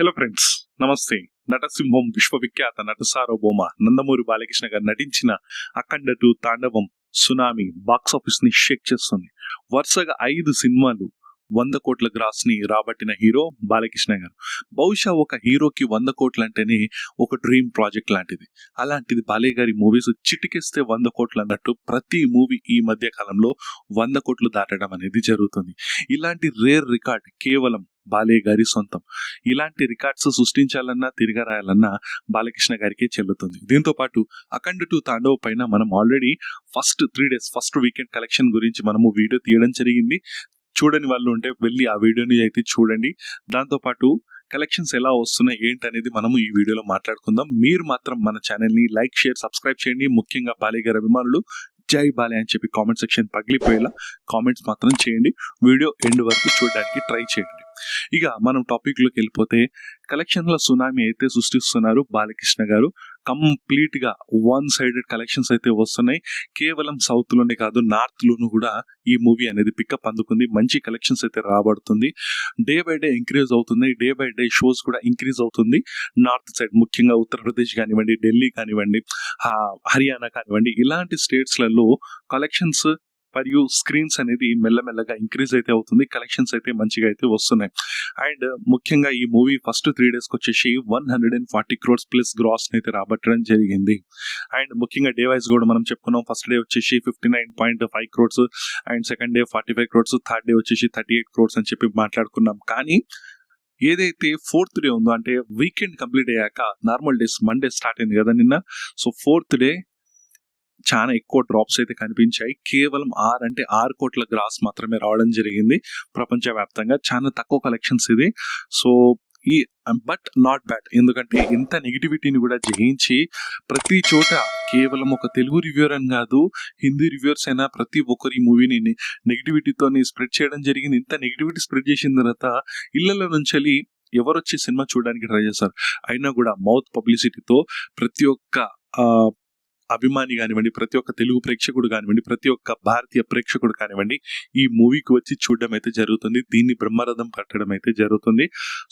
Hello friends, నమస్తే. నటసింహం విశ్వవిఖ్యాత నట సార్వభౌమ నందమూరి బాలకృష్ణ గారు నటించిన అఖండ 2 తాండవం సునామీ బాక్సాఫీస్ ని షేక్ చేస్తుంది. వరుసగా 5 సినిమాలు 100 కోట్ల గ్రాస్ ని రాబట్టిన హీరో బాలకృష్ణ గారు. బహుశా ఒక హీరోకి 100 కోట్లు అంటేనే ఒక డ్రీమ్ ప్రాజెక్ట్ లాంటిది. అలాంటిది బాలయ్య గారి మూవీస్ చిటికేస్తే 100 కోట్లు అన్నట్టు ప్రతి మూవీ ఈ మధ్య కాలంలో 100 కోట్లు దాటడం అనేది జరుగుతుంది. ఇలాంటి రేర్ రికార్డ్ కేవలం బాలయ్య గారి సొంతం. ఇలాంటి రికార్డ్స్ సృష్టించాలన్నా తిరగరాయాలన్నా బాలకృష్ణ గారికే చెల్లుతుంది. దీంతో పాటు అఖండ 2 తాండవ్ పైన మనం already first 3 days first weekend collection గురించి మనము వీడియో తీయడం జరిగింది. చూడని వాళ్ళు ఉంటే వెళ్ళి ఆ వీడియోని అయితే చూడండి. దాంతో పాటు కలెక్షన్స్ ఎలా వస్తున్నాయి ఏంటనేది మనము ఈ వీడియోలో మాట్లాడుకుందాం. మీరు మాత్రం మన ఛానల్ ని లైక్, షేర్, సబ్స్క్రైబ్ చేయండి. ముఖ్యంగా బాలయ్య గారి అభిమానులు జై బాలయ్య అని చెప్పి కామెంట్ సెక్షన్ పగిలిపోయేలా కామెంట్స్ మాత్రం చేయండి. వీడియో ఎండ్ వరకు చూడడానికి ట్రై చేయండి. ఇక మనం టాపిక్ లోకి వెళ్ళిపోతే, కలెక్షన్ల సునామీ అయితే సృష్టిస్తున్నారు బాలకృష్ణ గారు. కంప్లీట్ గా 1 sided కలెక్షన్స్ అయితే వస్తున్నాయి. కేవలం సౌత్ లోనే కాదు, నార్త్ లోను కూడా ఈ మూవీ అనేది పికప్ అందుకుంది. మంచి కలెక్షన్స్ అయితే రాబడుతుంది. డే బై డే ఇంక్రీజ్ అవుతుంది. డే బై డే షోస్ కూడా ఇంక్రీజ్ అవుతుంది. నార్త్ సైడ్ ముఖ్యంగా ఉత్తరప్రదేశ్ కానివ్వండి, ఢిల్లీ కానివ్వండి, హర్యానా కానివ్వండి, ఇలాంటి స్టేట్స్ లలో కలెక్షన్స్ మరియు స్క్రీన్స్ అనేది మెల్లమెల్లగా ఇంక్రీజ్ అయితే అవుతుంది. కలెక్షన్స్ అయితే మంచిగా అయితే వస్తున్నాయి. అండ్ ముఖ్యంగా ఈ మూవీ ఫస్ట్ 3 days కి వచ్చేసి 140 crores ప్లస్ గ్రాస్ అయితే రాబట్టడం జరిగింది. అండ్ ముఖ్యంగా డే వైజ్ కూడా మనం చెప్పుకున్నాం. ఫస్ట్ డే వచ్చేసి 59.5 crores, and second day 45 crores, third day వచ్చేసి 38 crores అని చెప్పి మాట్లాడుకున్నాం. కానీ ఏదైతే 4th డే ఉందో, అంటే వీకెండ్ కంప్లీట్ అయ్యాక నార్మల్ డేస్ మండే స్టార్ట్ అయింది కదా నిన్న. సో 4th డే చాలా ఎక్కువ డ్రాప్స్ అయితే కనిపించాయి. కేవలం 6 కోట్ల గ్రాస్ మాత్రమే రావడం జరిగింది ప్రపంచవ్యాప్తంగా. చాలా తక్కువ కలెక్షన్స్ ఇది. సో ఈ బట్ నాట్ బ్యాడ్, ఎందుకంటే ఇంత నెగిటివిటీని కూడా జయించి ప్రతి చోట కేవలం ఒక తెలుగు రివ్యూర్ అని కాదు, హిందీ రివ్యూర్స్ అయినా ప్రతి ఒక్కరు ఈ మూవీని నెగిటివిటీతో స్ప్రెడ్ చేయడం జరిగింది. ఇంత నెగిటివిటీ స్ప్రెడ్ చేసిన తర్వాత ఇళ్లలో నుంచి ఎవరు వచ్చి సినిమా చూడడానికి ట్రై చేస్తారు. అయినా కూడా మౌత్ పబ్లిసిటీతో ప్రతి ఒక్క అభిమాని కానివ్వండి, ప్రతి ఒక్క తెలుగు ప్రేక్షకుడు కానివ్వండి, ప్రతి ఒక్క భారతీయ ప్రేక్షకుడు కానివ్వండి, ఈ మూవీకి వచ్చి చూడడం అయితే జరుగుతుంది. దీన్ని బ్రహ్మరథం పట్టడం అయితే జరుగుతుంది.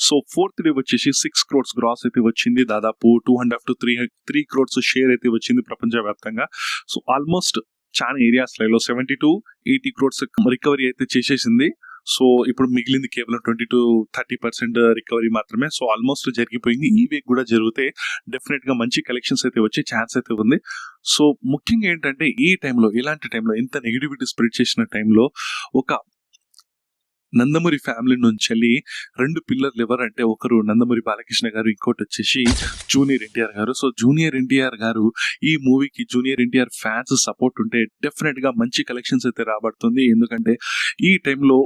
సో 4th డే వచ్చేసి 6 crores గ్రాస్ అయితే వచ్చింది. దాదాపు 2.5 to 3 crores షేర్ అయితే వచ్చింది ప్రపంచవ్యాప్తంగా. సో ఆల్మోస్ట్ చాలా ఏరియాస్ లలో 70 to 80 crores రికవరీ అయితే చేసేసింది. సో ఇప్పుడు మిగిలింది కేవలం 20 to 30% రికవరీ మాత్రమే. సో ఆల్మోస్ట్ జరిగిపోయింది. ఈ వీక్ కూడా జరిగితే డెఫినెట్ గా మంచి కలెక్షన్స్ అయితే వచ్చే ఛాన్స్ అయితే ఉంది. సో ముఖ్యంగా ఏంటంటే ఈ టైంలో, ఇలాంటి టైంలో, ఇంత నెగిటివిటీ స్ప్రెడ్ చేసిన టైంలో ఒక నందమూరి ఫ్యామిలీ నుంచి 2 పిల్లర్లు ఎవరంటే, ఒకరు నందమూరి బాలకృష్ణ గారు, ఇంకోటి వచ్చేసి జూనియర్ ఎన్టీఆర్ గారు. సో జూనియర్ ఎన్టీఆర్ గారు ఈ మూవీకి, జూనియర్ ఎన్టీఆర్ ఫ్యాన్స్ సపోర్ట్ ఉంటే డెఫినెట్ గా మంచి కలెక్షన్స్ అయితే రాబడుతుంది. ఎందుకంటే ఈ టైంలో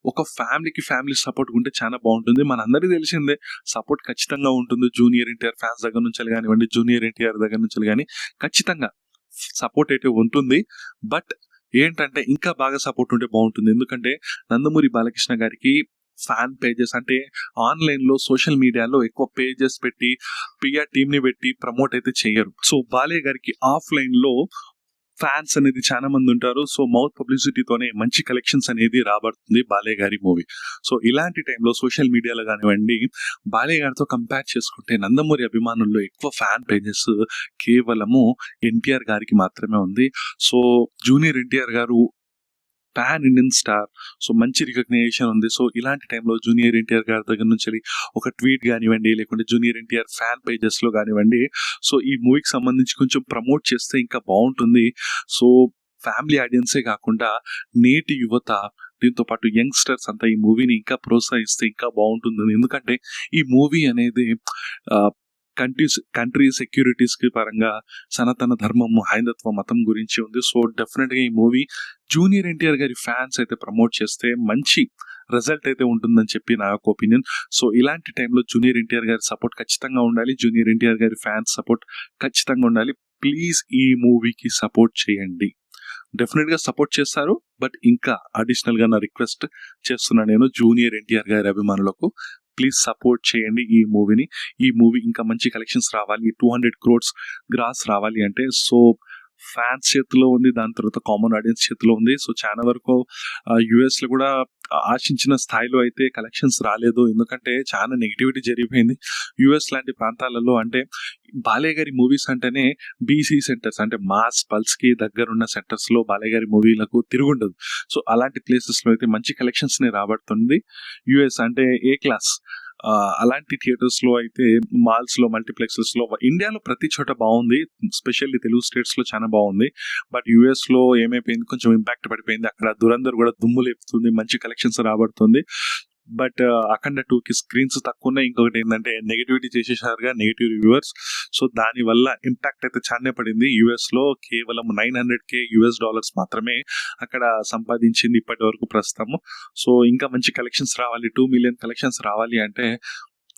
ఒక ఫ్యామిలీ సపోర్ట్ ఉంటే చాలా బాగుంటుంది. మనందరికీ తెలిసిందే, సపోర్ట్ ఖచ్చితంగా ఉంటుంది. జూనియర్ ఎన్టీఆర్ ఫ్యాన్స్ దగ్గర నుంచి కానివ్వండి, జూనియర్ ఎన్టీఆర్ దగ్గర నుంచి కానీ ఖచ్చితంగా సపోర్ట్ అయితే ఉంటుంది. బట్ ఏంటంటే ఇంకా బాగా సపోర్ట్ ఉంటే బాగుంటుంది. ఎందుకంటే నందమూరి బాలకృష్ణ గారికి ఫ్యాన్ పేజెస్, అంటే ఆన్లైన్ లో సోషల్ మీడియాలో ఎక్కువ పేజెస్ పెట్టి పిఆర్ టీమ్ ని పెట్టి ప్రమోట్ అయితే చేయరు. సో బాలయ్య గారికి ఆఫ్లైన్ లో ఫ్యాన్స్ అనేది చాలా మంది ఉంటారు. సో మౌత్ పబ్లిసిటీతోనే మంచి కలెక్షన్స్ అనేది రాబడుతుంది బాలయ్య గారి మూవీ. సో ఇలాంటి టైంలో సోషల్ మీడియాలో కానివ్వండి, బాలయ్య గారితో కంపేర్ చేసుకుంటే నందమూరి అభిమానుల్లో ఎక్కువ ఫ్యాన్ పేజెస్ కేవలము ఎన్టీఆర్ గారికి మాత్రమే ఉంది. సో జూనియర్ ఎన్టీఆర్ గారు పాన్ ఇండియన్ స్టార్. సో మంచి రికగ్నైజేషన్ ఉంది. సో ఇలాంటి టైంలో జూనియర్ ఎన్టీఆర్ గారి దగ్గర నుంచి ఒక ట్వీట్ కానివ్వండి, లేకుంటే జూనియర్ ఎన్టీఆర్ ఫ్యాన్ పేజెస్ లో కానివ్వండి, సో ఈ మూవీకి సంబంధించి కొంచెం ప్రమోట్ చేస్తే ఇంకా బాగుంటుంది. సో ఫ్యామిలీ ఆడియన్సే కాకుండా నేటి యువత, దీంతో పాటు యంగ్స్టర్స్ అంతా ఈ మూవీని ఇంకా ప్రోత్సహిస్తే ఇంకా బాగుంటుంది. ఎందుకంటే ఈ మూవీ అనేది కంట్రీ సెక్యూరిటీస్ కి పరంగా సనాతన ధర్మము, హైందత్వ మతం గురించి ఉంది. సో డెఫినెట్ గా ఈ మూవీ జూనియర్ ఎన్టీఆర్ గారి ఫ్యాన్స్ అయితే ప్రమోట్ చేస్తే మంచి రిజల్ట్ అయితే ఉంటుందని చెప్పి నా యొక్క ఒపీనియన్. సో ఇలాంటి టైంలో జూనియర్ ఎన్టీఆర్ గారి సపోర్ట్ ఖచ్చితంగా ఉండాలి. జూనియర్ ఎన్టీఆర్ గారి ఫ్యాన్స్ సపోర్ట్ ఖచ్చితంగా ఉండాలి. ప్లీజ్ ఈ మూవీకి సపోర్ట్ చేయండి. డెఫినెట్ గా సపోర్ట్ చేస్తారు. బట్ ఇంకా అడిషనల్ గా నా రిక్వెస్ట్ చేస్తున్నా నేను జూనియర్ ఎన్టీఆర్ గారి అభిమానులకు, ప్లీజ్ సపోర్ట్ చేయండి ఈ మూవీని. ఈ మూవీ ఇంకా మంచి కలెక్షన్స్ రావాలి, 200 crores గ్రాస్ రావాలి అంటే, సో ఫ్యాన్స్ చేతిలో ఉంది, దాని తర్వాత కామన్ ఆడియన్స్ చేతిలో ఉంది. సో చాలా వరకు యుఎస్ లో కూడా ఆశించిన స్థాయిలో అయితే కలెక్షన్స్ రాలేదు, ఎందుకంటే చాలా నెగిటివిటీ జరిగిపోయింది యుఎస్ లాంటి ప్రాంతాలలో. అంటే బాలయ్య గారి మూవీస్ అంటేనే బీసీ సెంటర్స్, అంటే మాస్ పల్స్ కి దగ్గరున్న సెంటర్స్ లో బాలయ్య గారి మూవీలకు తిరుగుండదు. సో అలాంటి ప్లేసెస్ లో అయితే మంచి కలెక్షన్స్ ని రాబడుతుంది యుఎస్, అంటే ఏ క్లాస్. అలాంటి థియేటర్స్ లో అయితే, మాల్స్ లో, మల్టీప్లెక్సెస్ లో, ఇండియాలో ప్రతి చోట బాగుంది, స్పెషల్లీ తెలుగు స్టేట్స్ లో చాలా బాగుంది. బట్ యుఎస్ లో ఏమైపోయింది, కొంచెం ఇంపాక్ట్ పడిపోయింది. అక్కడ దురందర్ కూడా దుమ్ము లేపుతుంది, మంచి కలెక్షన్స్ రాబడుతుంది. బట్ అఖండ 2కి స్క్రీన్స్ తక్కువ ఉన్నాయి. ఇంకొకటి ఏంటంటే నెగిటివిటీ చేసేసారుగా, నెగిటివ్ రివ్యూవర్స్. సో దాని వల్ల ఇంపాక్ట్ అయితే చానే పడింది. యుఎస్ లో కేవలం $900K మాత్రమే అక్కడ సంపాదించింది ఇప్పటి వరకు ప్రస్తుతము. సో ఇంకా మంచి కలెక్షన్స్ రావాలి, 2 మిలియన్ కలెక్షన్స్ రావాలి అంటే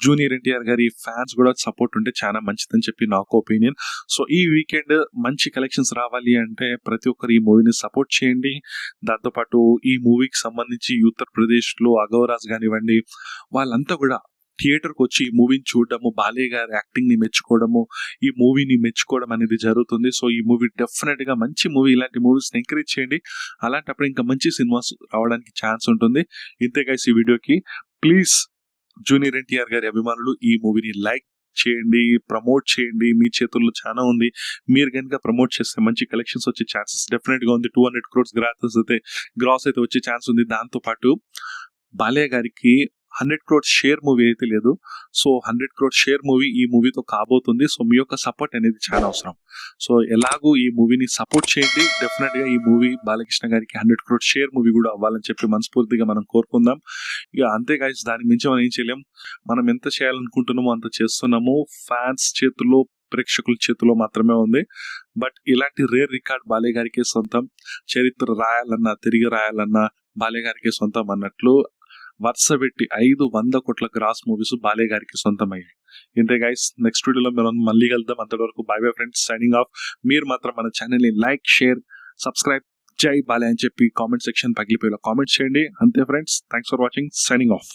జూనియర్ ఎన్టీఆర్ గారి ఫ్యాన్స్ కూడా సపోర్ట్ ఉంటే చాలా మంచిదని చెప్పి నాకు ఒపీనియన్. సో ఈ వీకెండ్ మంచి కలెక్షన్స్ రావాలి అంటే ప్రతి ఒక్కరు ఈ మూవీని సపోర్ట్ చేయండి. దాంతోపాటు ఈ మూవీకి సంబంధించి ఉత్తరప్రదేశ్ లో అగౌరాజ్ కానివ్వండి, వాళ్ళంతా కూడా థియేటర్కి వచ్చి ఈ మూవీని చూడడము, బాలయ్య గారి యాక్టింగ్ ని మెచ్చుకోవడము, ఈ మూవీని మెచ్చుకోవడం అనేది జరుగుతుంది. సో ఈ మూవీ డెఫినెట్ గా మంచి మూవీ, ఇలాంటి మూవీస్ ని ఎంకరేజ్ చేయండి. అలాంటప్పుడు ఇంకా మంచి సినిమాస్ రావడానికి ఛాన్స్ ఉంటుంది. ఇంతే గైస్ ఈ వీడియోకి. ప్లీజ్ జూనియర్ ఎన్టీఆర్ గారి అభిమానులు ఈ మూవీని లైక్ చేయండి, ప్రమోట్ చేయండి. మీ చేతుల్లో చాలా ఉంది. మీరు కనుక ప్రమోట్ చేస్తే మంచి కలెక్షన్స్ వచ్చే ఛాన్సెస్ డెఫినెట్ గా ఉంది. 200 crores గ్రాస్ అయితే వచ్చే ఛాన్స్ ఉంది. దాంతో పాటు బాలయ్య గారికి 100 crores షేర్ మూవీ అయితే లేదు. సో 100 crores షేర్ మూవీ ఈ మూవీతో కాబోతుంది. సో మీ యొక్క సపోర్ట్ అనేది చాలా అవసరం. సో ఎలాగూ ఈ మూవీని సపోర్ట్ చేయండి. డెఫినెట్ గా ఈ మూవీ బాలకృష్ణ గారికి 100 crores షేర్ మూవీ కూడా అవ్వాలని చెప్పి మనస్ఫూర్తిగా మనం కోరుకుందాం. ఇక అంతే గాయ్స్, దానికి మించి మనం ఏం చేయలేం. మనం ఎంత చేయాలనుకుంటున్నామో అంత చేస్తున్నాము. ఫ్యాన్స్ చేతుల్లో, ప్రేక్షకుల చేతిలో మాత్రమే ఉంది. బట్ ఇలాంటి రేర్ రికార్డ్ బాలయ్య గారికే సొంతం. చరిత్ర రాయాలన్నా, తిరిగి రాయాలన్నా బాలయ్య గారికే సొంతం అన్నట్లు వరుస పెట్టి 500 కోట్ల గ్రాస్ మూవీస్ బాలయ్య గారికి సొంతమయ్యాయి. ఇంతే గైస్, నెక్స్ట్ వీడియోలో మనం మళ్ళీ కలుద్దాం. అంతవరకు by bye friends, signing off. మీరు మాత్రం మన ఛానల్ ని లైక్, షేర్, సబ్స్క్రైబ్, జై బాలయ్య అని చెప్పి కామెంట్ సెక్షన్ పగిలిపోయేలా కామెంట్ చేయండి. అంతే friends, thanks for watching, signing off.